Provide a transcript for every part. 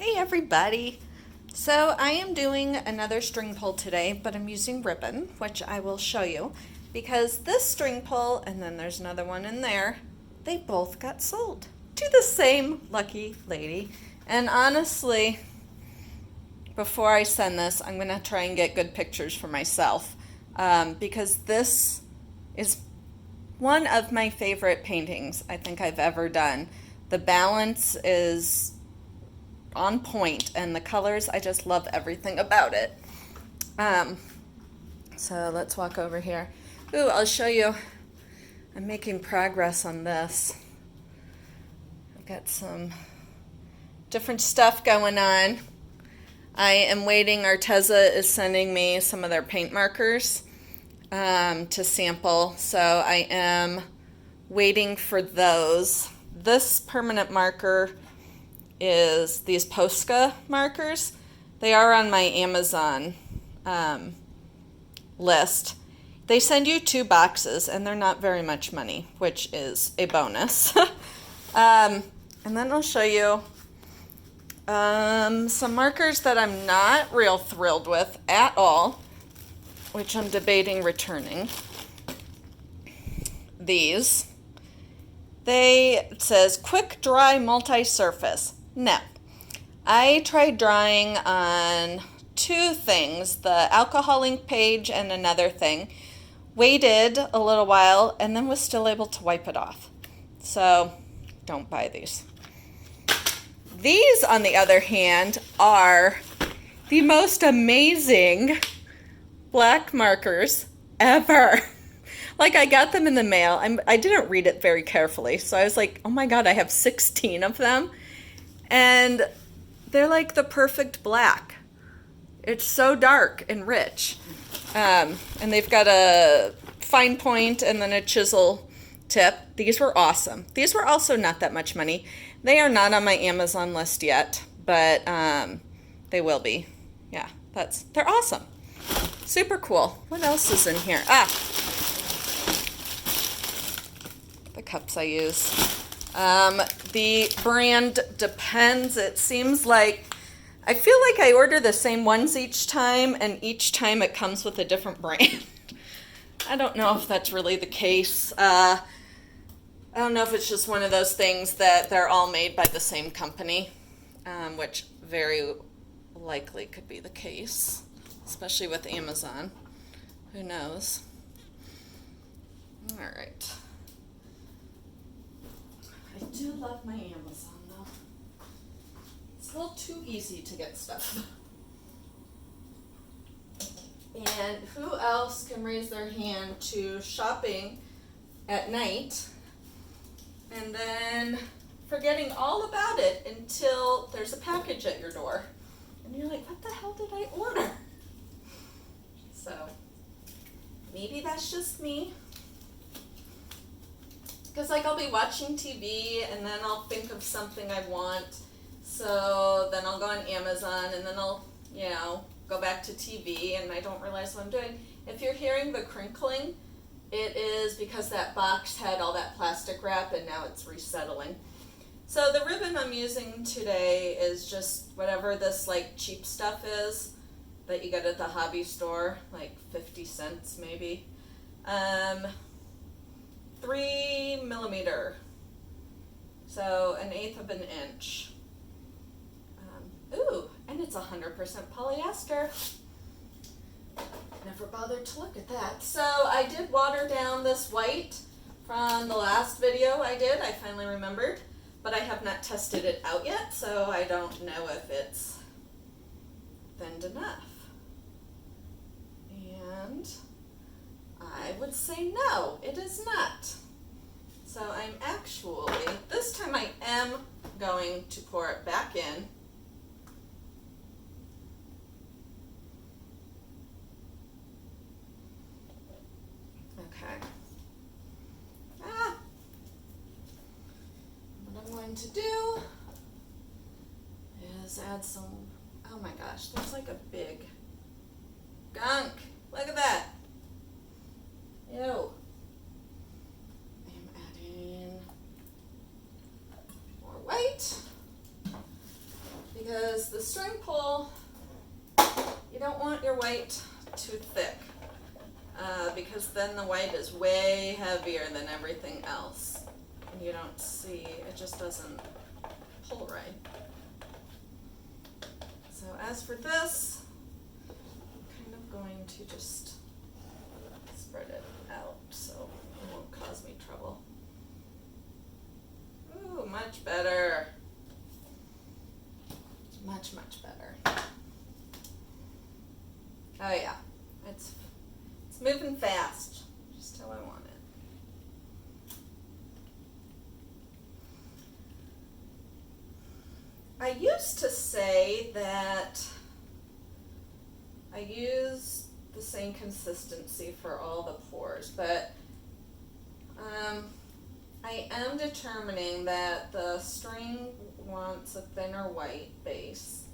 Hey everybody! So I am doing another string pull today, but I'm using ribbon, which I will show you, because this string pull, and then there's another one in there, they both got sold to the same lucky lady. And honestly, before I send this, I'm going to try and get good pictures for myself, because this is one of my favorite paintings I think I've ever done. The balance is on point, and the colors, I just love everything about it. So let's walk over here. Ooh, I'll show you. I'm making progress on this. I've got some different stuff going on. I am waiting. Arteza is sending me some of their paint markers to sample, so I am waiting for those. This permanent marker is these Posca markers. They are on my Amazon list. They send you 2 boxes, and they're not very much money, which is a bonus. And then I'll show you some markers that I'm not real thrilled with at all, which I'm debating returning. These. It says quick dry multi-surface. No. I tried drying on 2 things, the alcohol ink page and another thing. Waited a little while and then was still able to wipe it off. So don't buy these. These, on the other hand, are the most amazing black markers ever. Like, I got them in the mail. I didn't read it very carefully, so I was like, oh my god, I have 16 of them. And they're like the perfect black. It's so dark and rich. And they've got a fine point and then a chisel tip. These were awesome. These were also not that much money. They are not on my Amazon list yet, but they will be. Yeah, they're awesome. Super cool. What else is in here? The cups I use. The brand depends. It seems like I feel like I order the same ones each time, and each time it comes with a different brand. I don't know if that's really the case. I don't know if it's just one of those things that they're all made by the same company, which very likely could be the case, especially with Amazon. Who knows? All right. I do love my Amazon, though. It's a little too easy to get stuff. And who else can raise their hand to shopping at night and then forgetting all about it until there's a package at your door? And you're like, what the hell did I order? So, maybe that's just me. Because, like, I'll be watching TV, and then I'll think of something I want, so then I'll go on Amazon, and then I'll, go back to TV, and I don't realize what I'm doing. If you're hearing the crinkling, it is because that box had all that plastic wrap, and now it's resettling. So the ribbon I'm using today is just whatever this, like, cheap stuff is that you get at the hobby store, like 50 cents maybe. 3 millimeter, so 1/8 of an inch. Ooh, and it's 100% polyester. Never bothered to look at that. So I did water down this white from the last video I did. I finally remembered, but I have not tested it out yet, so I don't know if it's thinned enough. And I would say no, it is not. So I'm actually, this time I am going to pour it back in. Okay. What I'm going to do is add some, oh my gosh, there's like a big gunk. Look at that. Ew. I'm adding more white because the string pull, you don't want your white too thick, because then the white is way heavier than everything else. And you don't see, it just doesn't pull right. So as for this, I'm kind of going to just spread it out so it won't cause me trouble. Ooh, much better. Much, much better. Oh yeah, it's moving fast, just how I want it. I used to say that I use the same consistency for all the pours, but I am determining that the string wants a thinner white base.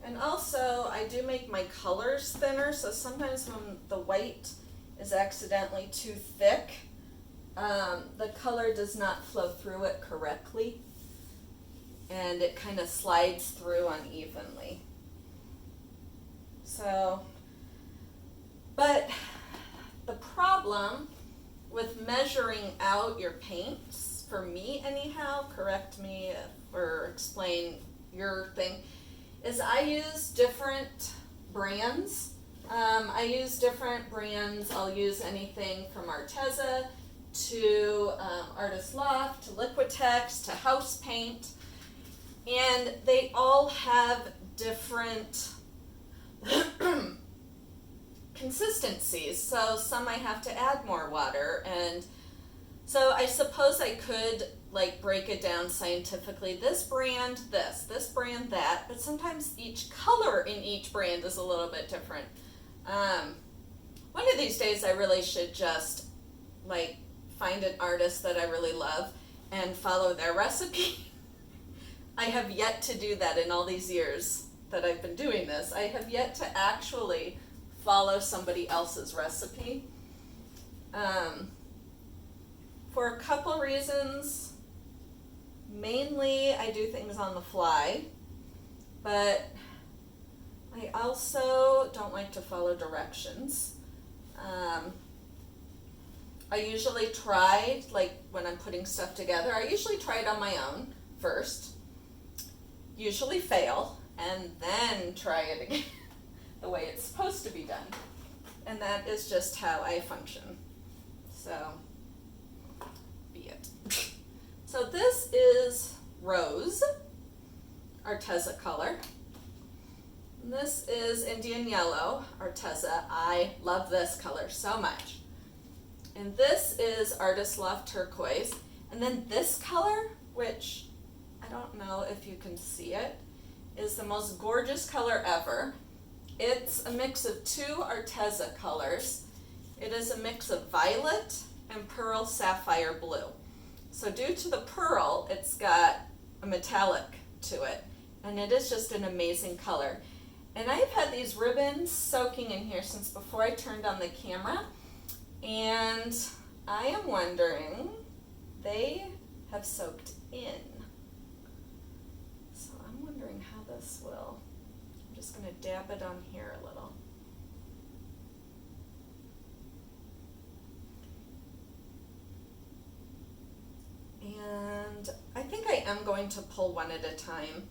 And also, I do make my colors thinner, so sometimes when the white is accidentally too thick, the color does not flow through it correctly, and it kind of slides through unevenly. So, but the problem with measuring out your paints, for me anyhow, correct me or explain your thing, is I use different brands. I use different brands. I'll use anything from Arteza to Artist Loft to Liquitex to House Paint, and they all have different consistencies. So some I have to add more water, and so I suppose I could like break it down scientifically. This brand this brand that, but sometimes each color in each brand is a little bit different. One of these days I really should just like find an artist that I really love and follow their recipe. I have yet to do that in all these years that I've been doing this. I have yet to actually follow somebody else's recipe. For a couple reasons. Mainly, I do things on the fly, but I also don't like to follow directions. I usually try, like when I'm putting stuff together, I usually try it on my own first, usually fail, and then try it again the way it's supposed to be done. And that is just how I function. So, be it. So this is Rose, Arteza color. And this is Indian Yellow, Arteza. I love this color so much. And this is Artist Loft Turquoise. And then this color, which I don't know if you can see it, is the most gorgeous color ever. It's a mix of two Arteza colors. It is a mix of violet and pearl sapphire blue. So due to the pearl, it's got a metallic to it, and it is just an amazing color. And I've had these ribbons soaking in here since before I turned on the camera, and I am wondering, they have soaked in. So I'm wondering how this will. I'm just going to dab it on here a little. And I think I am going to pull one at a time.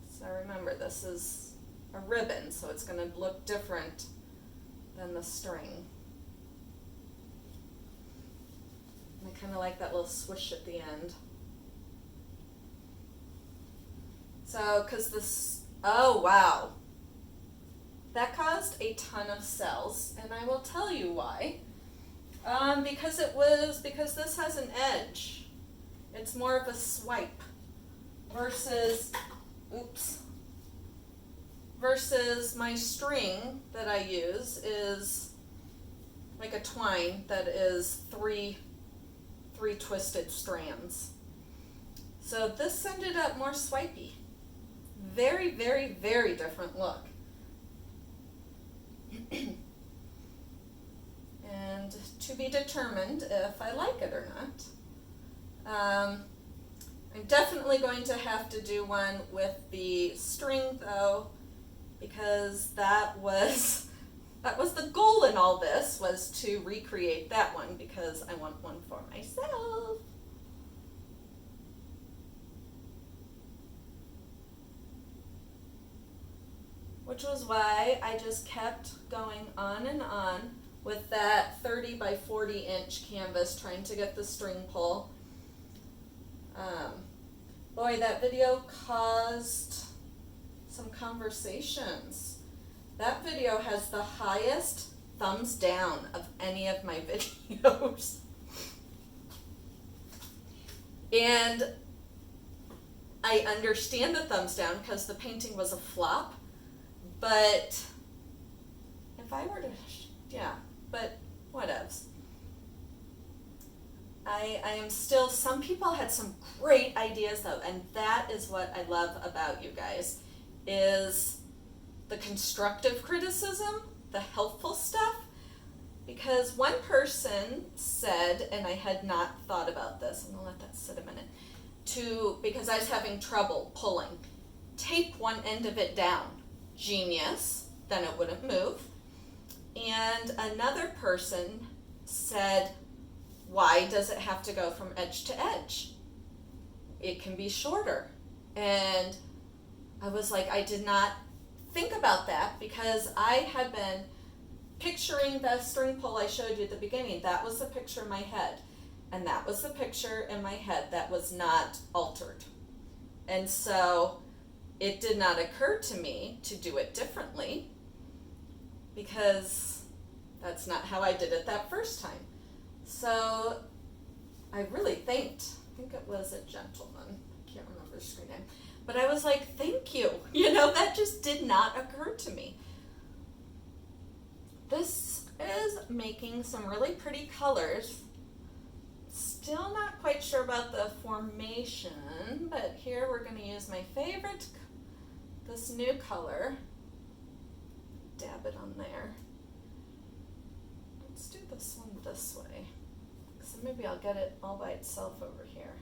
So remember, this is a ribbon, so it's going to look different than the string. And I kind of like that little swish at the end. So, because this, oh wow, that caused a ton of cells, and I will tell you why. Because this has an edge. It's more of a swipe versus my string that I use is like a twine that is three twisted strands. So this ended up more swipey. Very, very, very different look. And to be determined if I like it or not. I'm definitely going to have to do one with the string though, because that was the goal in all this, was to recreate that one because I want one for myself. Which was why I just kept going on and on with that 30 by 40 inch canvas trying to get the string pull. Boy, that video caused some conversations. That video has the highest thumbs down of any of my videos. And I understand the thumbs down because the painting was a flop, but if I were to, but whatevs. I am still, some people had some great ideas though, and that is what I love about you guys, is the constructive criticism, the helpful stuff. Because one person said, and I had not thought about this, I'm gonna let that sit a minute, because I was having trouble pulling, tape one end of it down. Genius, then it wouldn't move. And another person said, why does it have to go from edge to edge? It can be shorter. And I was like, I did not think about that because I had been picturing the string pull I showed you at the beginning. That was the picture in my head. And that was the picture in my head that was not altered. And so it did not occur to me to do it differently because that's not how I did it that first time. So I really think it was a gentleman, I can't remember his screen name, but I was like, thank you. That just did not occur to me. This is making some really pretty colors. Still not quite sure about the formation, but here we're going to use my favorite, this new color. Dab it on there. Let's do this one this way. So maybe I'll get it all by itself over here.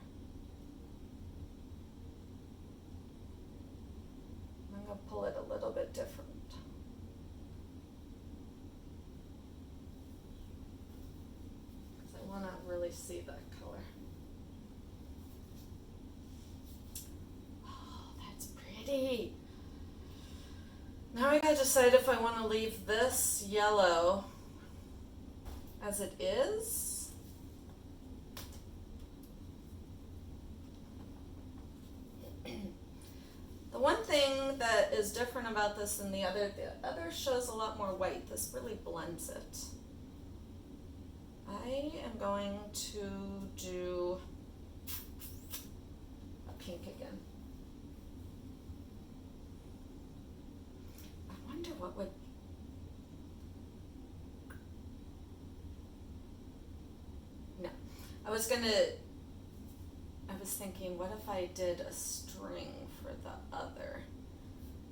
I'm going to pull it a little bit different. Because I want to really see that color. Oh, that's pretty. Now I gotta decide if I want to leave this yellow as it is. The one thing that is different about this than the other shows a lot more white. This really blends it. I am going to do a pink again. I wonder what would... No. I was thinking, what if I did a string for the other?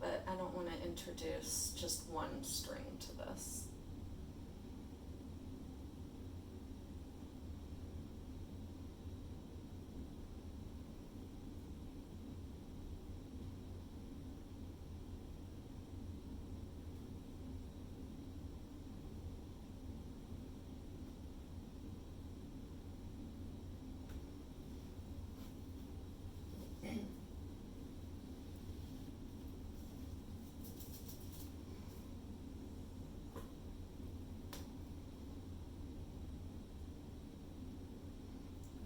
But I don't want to introduce just one string to this.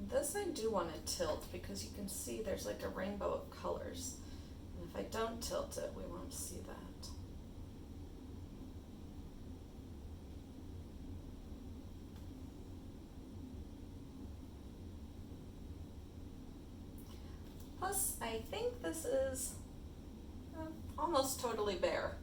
This I do want to tilt because you can see there's like a rainbow of colors. And if I don't tilt it, we won't see that. Plus, I think this is almost totally bare.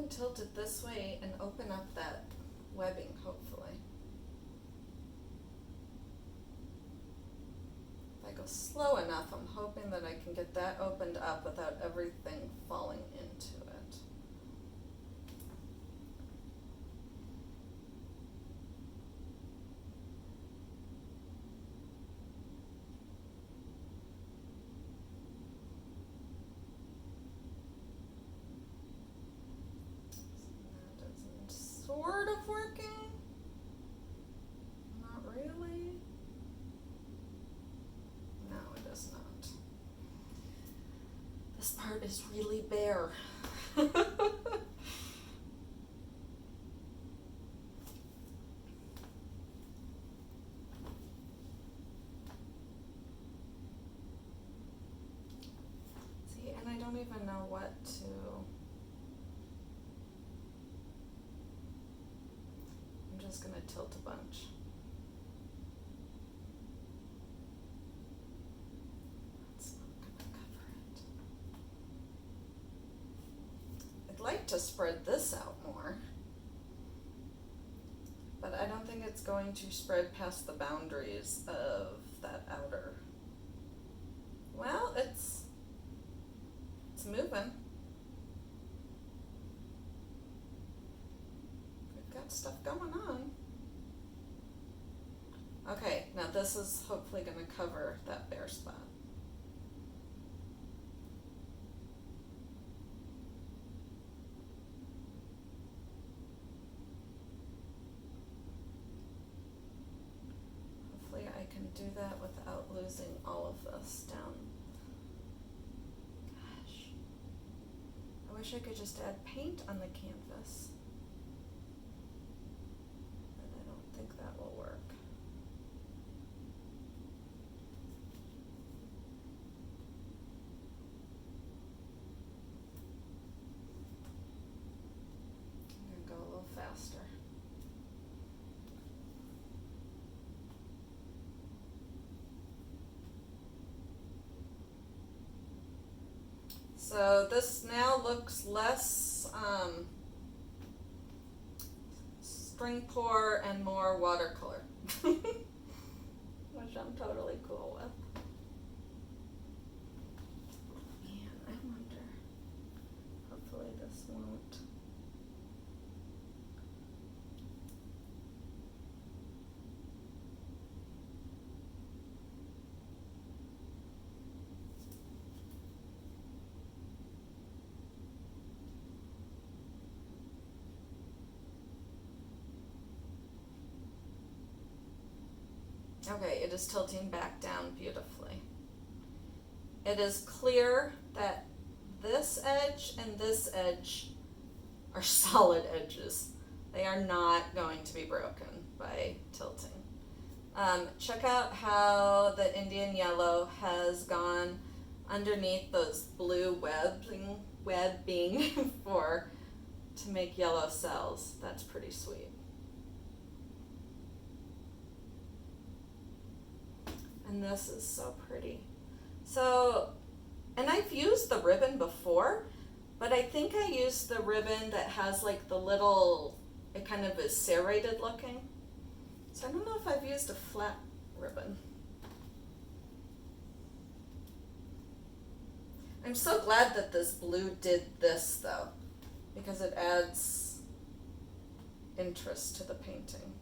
tilt it this way and open up that webbing, hopefully. If I go slow enough, I'm hoping that I can get that opened up without everything falling into it. Sort of working. Not really. No, it is not. This part is really bare. See, and I don't even know what to... I'm just going to tilt a bunch. That's not going to cover it. I'd like to spread this out more, but I don't think it's going to spread past the boundaries of that outer. Well, it's moving. We've got stuff going on. Okay, now this is hopefully going to cover that bare spot. Hopefully I can do that without losing all of this down. Gosh, I wish I could just add paint on the canvas, but I don't think that will work. I'm going to go a little faster. So this now looks less spring pour and more watercolor, which I'm totally cool with. Man, I wonder, hopefully this won't. Okay, it is tilting back down beautifully. It is clear that this edge and this edge are solid edges. They are not going to be broken by tilting. Check out how the Indian yellow has gone underneath those blue webbing to make yellow cells. That's pretty sweet. And this is so pretty. So, and I've used the ribbon before, but I think I used the ribbon that has like the little, it kind of is serrated looking. So I don't know if I've used a flat ribbon. I'm so glad that this blue did this though, because it adds interest to the painting.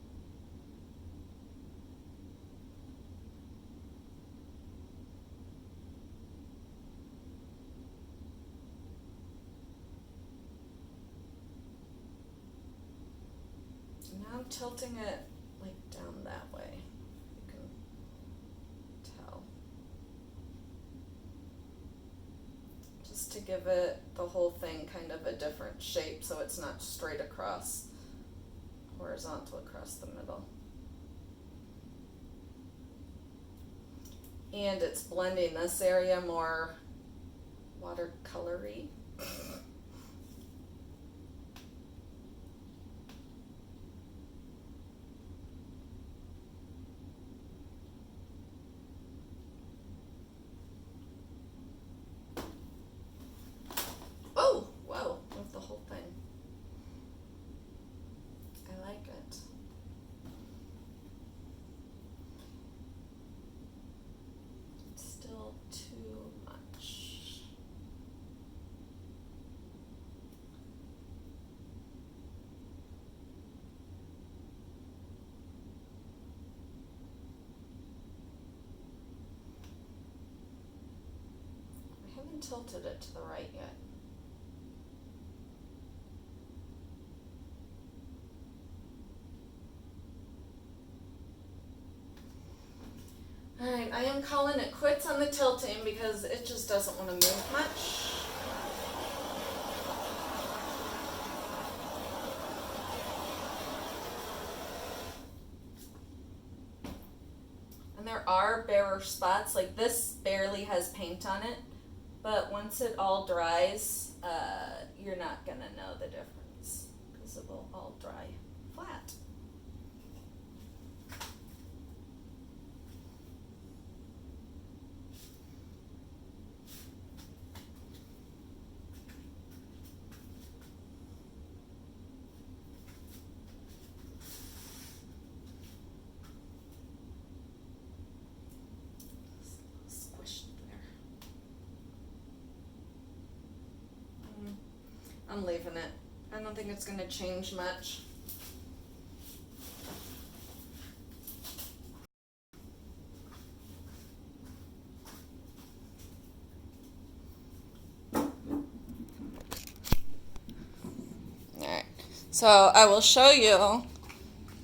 Now I'm tilting it like down that way. You can tell. Just to give it, the whole thing, kind of a different shape so it's not straight across, horizontal across the middle. And it's blending this area more watercolory. Oh, whoa, move the whole thing. haven't tilted it to the right yet. Alright, I am calling it quits on the tilting because it just doesn't want to move much. And there are barer spots, like this barely has paint on it, but once it all dries, you're not going to know the difference because it will all dry flat. I'm leaving it. I don't think it's going to change much. Alright, so I will show you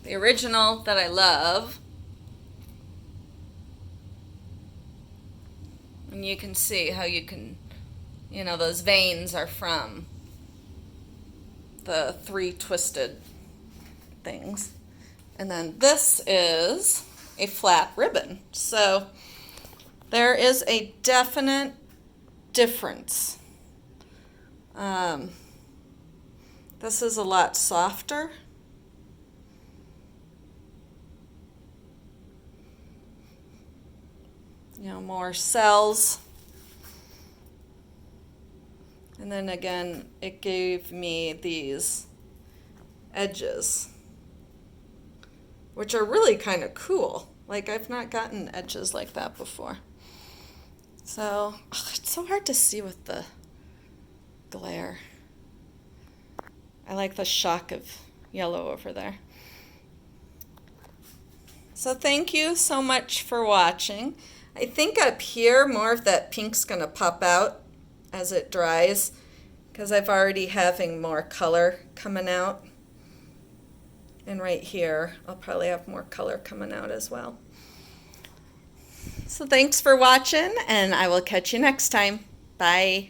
the original that I love. And you can see how you can, those veins are from the 3 twisted things. And then this is a flat ribbon. So there is a definite difference. This is a lot softer. More cells. And then again, it gave me these edges, which are really kind of cool. Like, I've not gotten edges like that before. So, it's so hard to see with the glare. I like the shock of yellow over there. So thank you so much for watching. I think up here, more of that pink's going to pop out as it dries because I've already having more color coming out. And right here, I'll probably have more color coming out as well. So thanks for watching, and I will catch you next time. Bye.